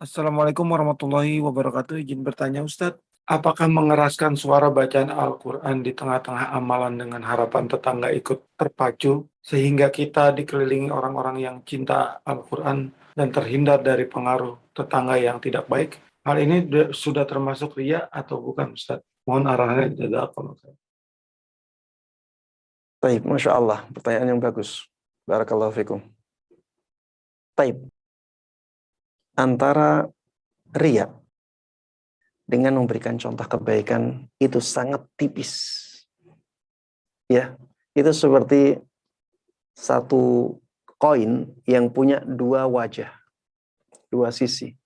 Assalamualaikum warahmatullahi wabarakatuh. Izin bertanya Ustadz, apakah mengeraskan suara bacaan Al-Quran di tengah-tengah amalan dengan harapan tetangga ikut terpacu, sehingga kita dikelilingi orang-orang yang cinta Al-Quran dan terhindar dari pengaruh tetangga yang tidak baik? Hal ini sudah termasuk riya atau bukan Ustadz? Mohon arahannya jazakallahu khairan. Taib, Masya Allah, pertanyaan yang bagus. Barakallahu fikum. Taib, antara riya dengan memberikan contoh kebaikan itu sangat tipis. Ya, itu seperti satu koin yang punya dua wajah, dua sisi.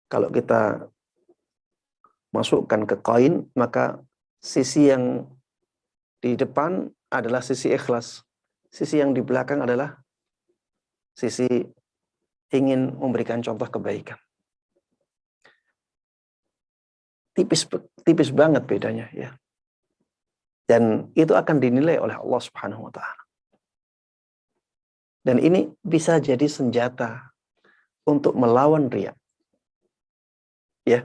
Kalau kita masukkan ke koin, maka sisi yang di depan adalah sisi ikhlas. Sisi yang di belakang adalah sisi ingin memberikan contoh kebaikan. Tipis banget bedanya ya. Dan itu akan dinilai oleh Allah Subhanahu wa taala. Dan ini bisa jadi senjata untuk melawan riya. Ya,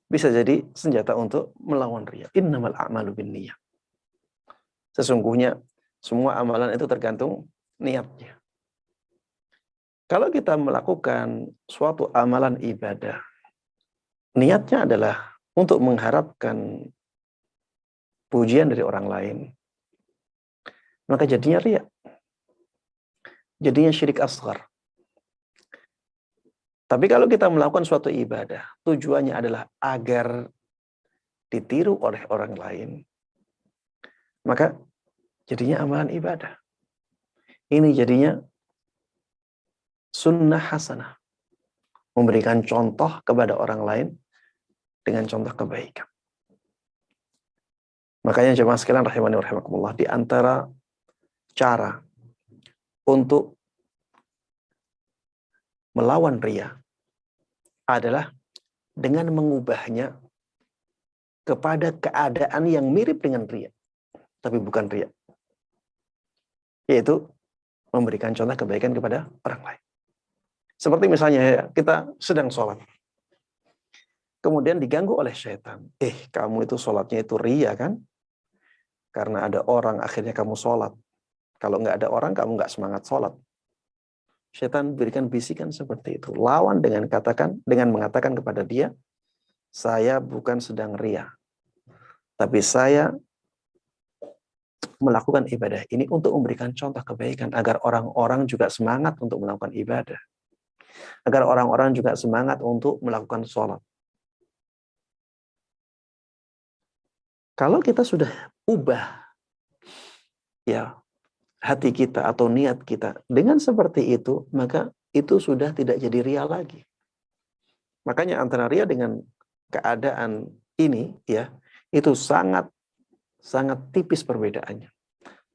bisa jadi senjata untuk melawan riya. Innamal a'malu binniyah. Sesungguhnya semua amalan itu tergantung niatnya. Kalau kita melakukan suatu amalan ibadah, niatnya adalah untuk mengharapkan pujian dari orang lain, maka jadinya riya. Jadinya syirik asghar. Tapi kalau kita melakukan suatu ibadah, tujuannya adalah agar ditiru oleh orang lain, maka jadinya amalan ibadah. Ini jadinya sunnah hasanah. Memberikan contoh kepada orang lain dengan contoh kebaikan. Makanya jemaah sekalian rahimani wa rahimakumullah, di antara cara untuk melawan riya adalah dengan mengubahnya kepada keadaan yang mirip dengan riya, tapi bukan riya. Yaitu memberikan contoh kebaikan kepada orang lain. Seperti misalnya kita sedang sholat, kemudian diganggu oleh syaitan. Kamu itu sholatnya itu riya kan? Karena ada orang akhirnya kamu sholat. Kalau nggak ada orang, kamu nggak semangat sholat. Syaitan berikan bisikan seperti itu. Lawan dengan mengatakan kepada dia, saya bukan sedang riya, tapi saya melakukan ibadah ini untuk memberikan contoh kebaikan agar orang-orang juga semangat untuk melakukan ibadah. Agar orang-orang juga semangat untuk melakukan sholat. Kalau kita sudah ubah ya hati kita atau niat kita dengan seperti itu, maka itu sudah tidak jadi riya lagi. Makanya antara riya dengan keadaan ini ya, itu sangat tipis perbedaannya.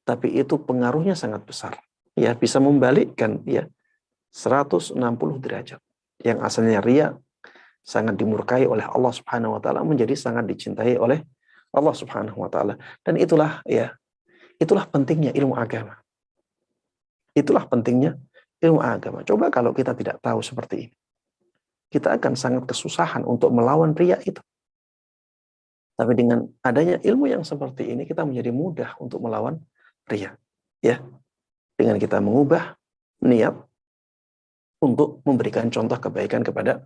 Tapi itu pengaruhnya sangat besar. Ya, bisa membalikkan ya 160 derajat. Yang asalnya riya sangat dimurkai oleh Allah Subhanahu wa taala menjadi sangat dicintai oleh Allah Subhanahu wa taala. Dan itulah pentingnya ilmu agama. Itulah pentingnya ilmu agama. Coba kalau kita tidak tahu seperti ini, kita akan sangat kesusahan untuk melawan riya itu. Tapi dengan adanya ilmu yang seperti ini, kita menjadi mudah untuk melawan riya. Ya, dengan kita mengubah niat untuk memberikan contoh kebaikan kepada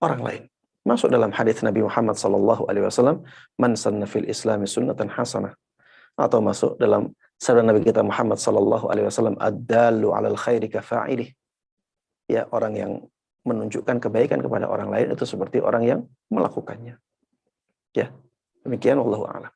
orang lain. Masuk dalam hadis Nabi Muhammad SAW, man sanna fil islami sunnatan hasanah. Atau masuk dalam sabda Nabi kita Muhammad SAW, ad-dallu alal khairi kafa'ilih. Ya, orang yang menunjukkan kebaikan kepada orang lain itu seperti orang yang melakukannya. Ya, demikian wallahu a'lam.